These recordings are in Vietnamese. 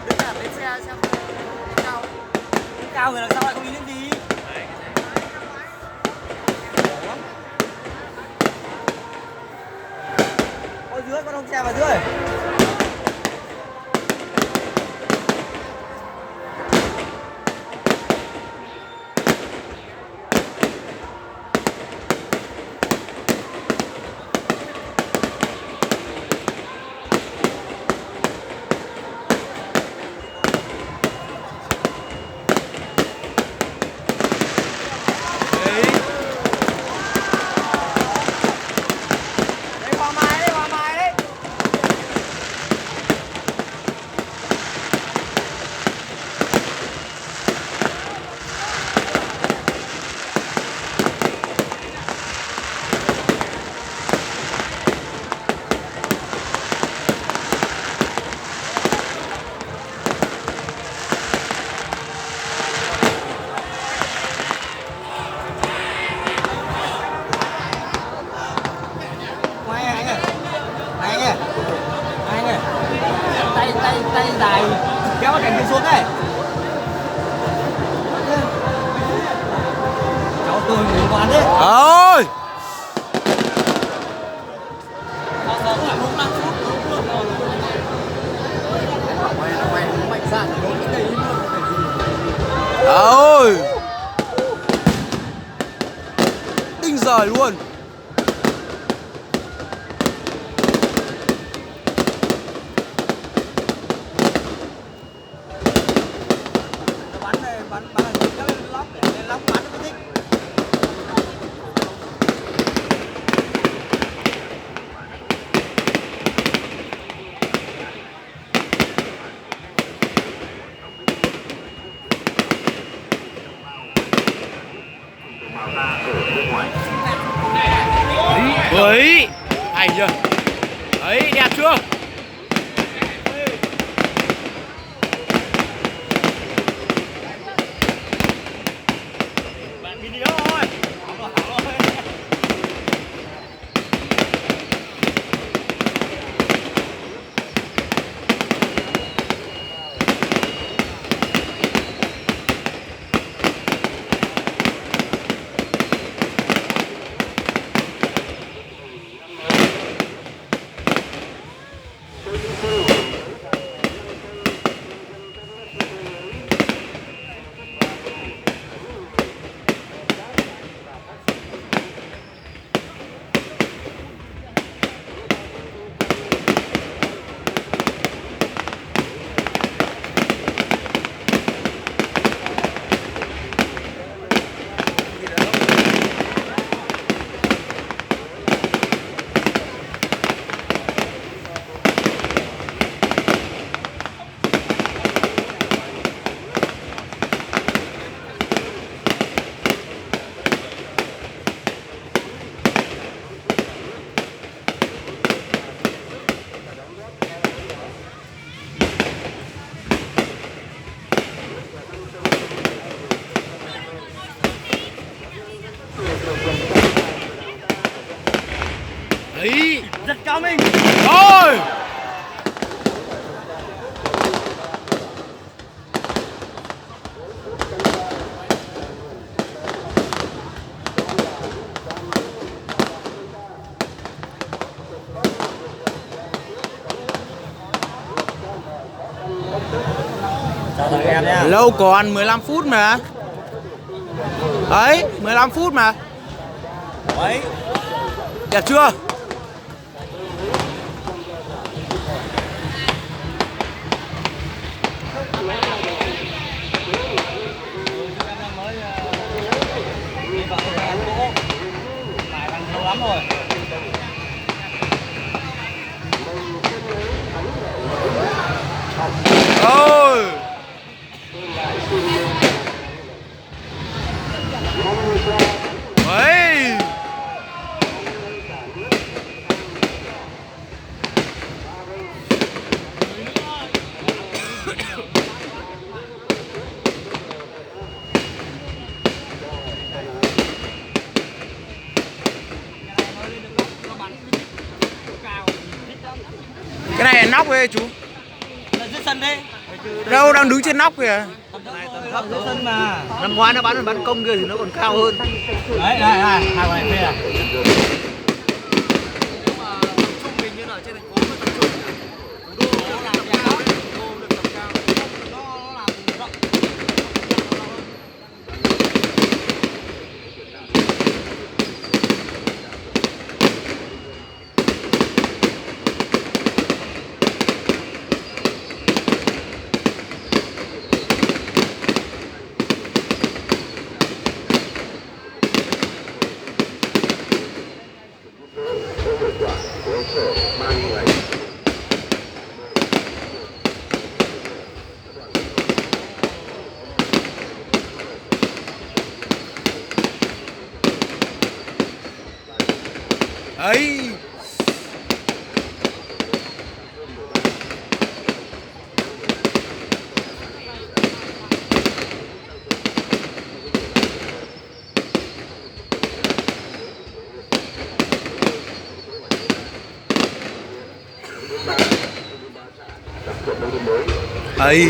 đứng ở bên xe xem cao. Cao người đằng sau lại không đi đến gì. Ôi dưới con ông xe vào dưới. Tay dài kéo cái cành kia xuống đây. Cháu tôi ngủ quán đấy. Ôi. Ôi. Đinh giời luôn. Đấy, hay chưa? Đấy, đẹp chưa? Bạn video rồi. Đấy, giật cao mình. Rồi. Lâu còn 15 phút mà. Đấy, 15 phút mà. Đấy. Đẹp chưa? Lắm rồi. Ôi. Đấy. Cái này là nóc ấy chú. Là dưới sân đấy. Đâu đang đứng trên nóc kìa. Này tầm thấp dưới sân mà. Năm ngoái nó bán công kia thì nó còn cao hơn. Đấy, đây, hai con này phê à. Nhưng mà tập trung mình như ở trên thành phố mới tập trung. Thủ đô nó làm nhà đó, thủ đô được tầm cao. Nó làm rộng. Ấy. Ấy.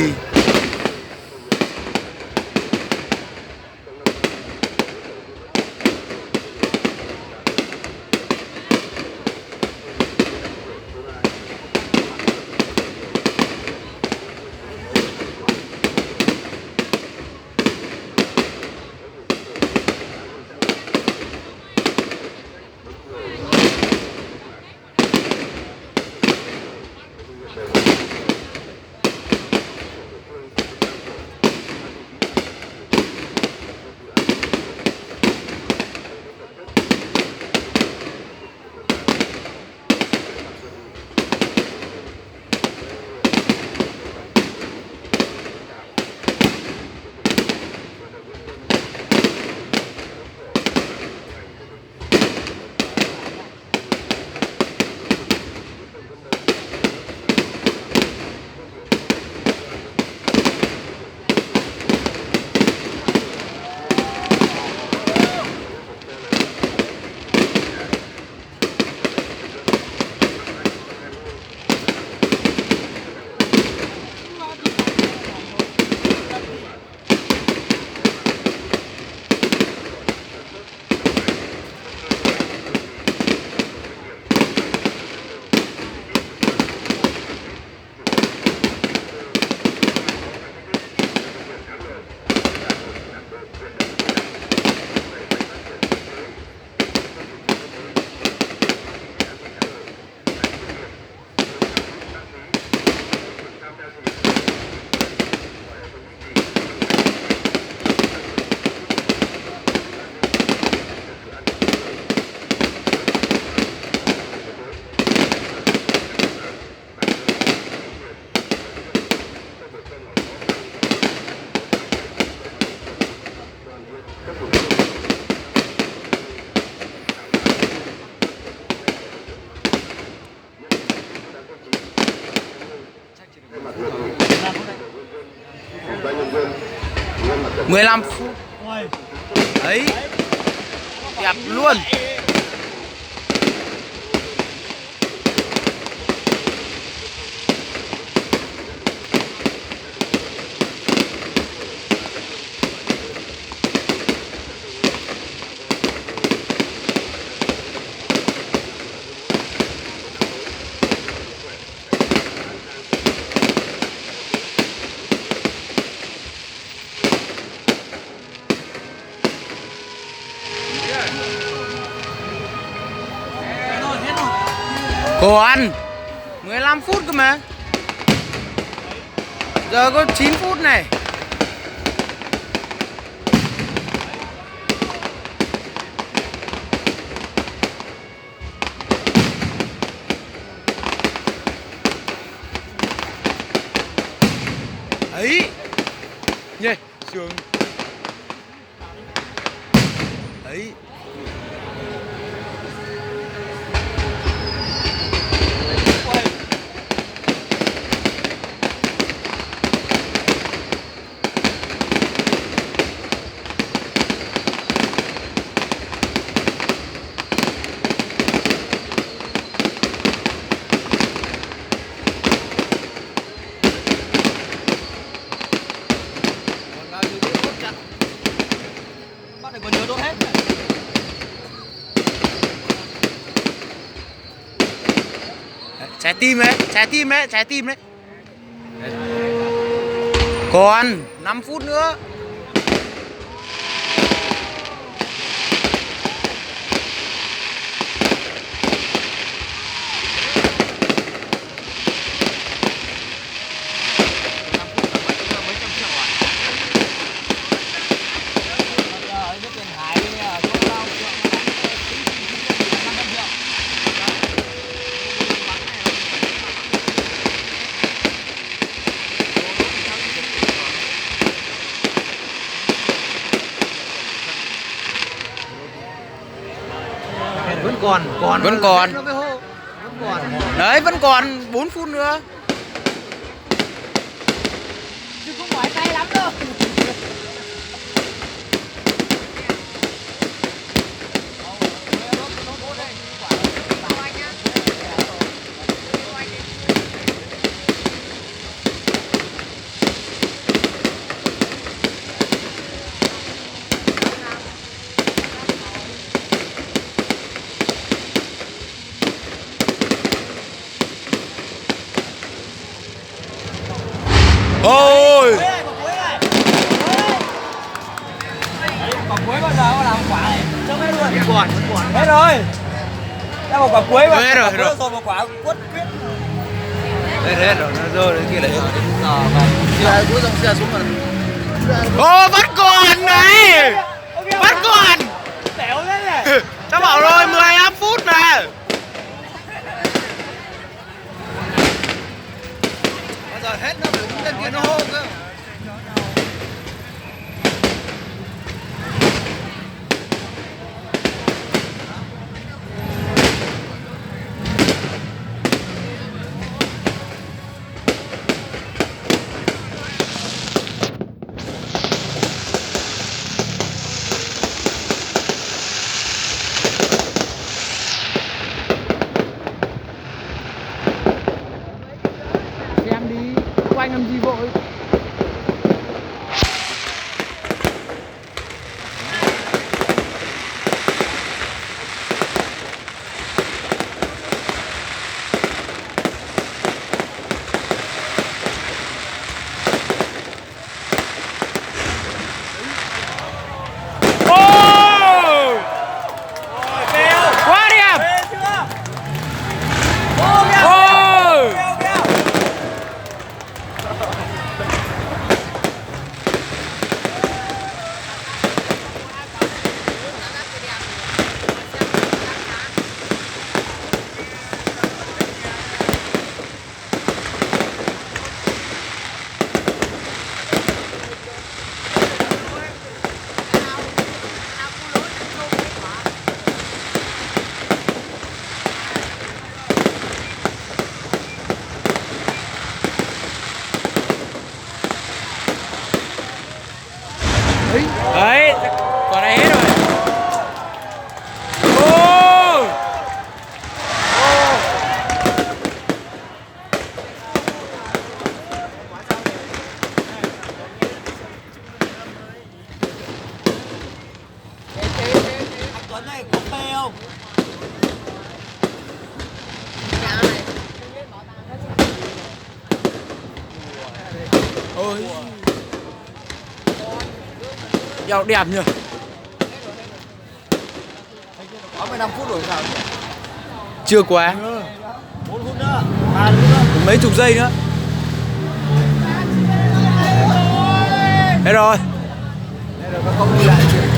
Dân 15 phút. Đấy. Đẹp luôn. Còn 15 phút cơ mà. Giờ có 9 phút này. Ấy. Nhỉ, sướng. Ấy. Trái tim đấy, trái tim đấy, trái tim đấy. Còn 5 phút nữa. Vẫn còn. Đấy, vẫn còn 4 phút nữa. Chứ không mỏi tay lắm đâu. Ôi. Quả cuối bao giờ có làm quả này? Trong hết luôn. Còn. Hết rồi. Đã một quả cuối mà. Hết rồi. Rồi một quả quất quyết. Hết rồi, nó rơi đến kia lại. Giờ cuối dòng xe xuống rồi. Ô, vẫn còn này. Vẫn còn. Tẻo thế này. Tao bảo rồi 15 phút mà. Bây giờ hết nó phải lên kia nó hô cơ. Xem đi, quanh làm gì vội. Quá đẹp. Đấy, quả này hết rồi. Ô. Tuấn này có phê không? Ôi. Dạo đẹp nhỉ. Có 15 phút rồi sao? Chưa quá. 4 phút nữa. 3 phút nữa. Mấy chục giây nữa. Hết rồi. Đây rồi nó không đi lại chuyện.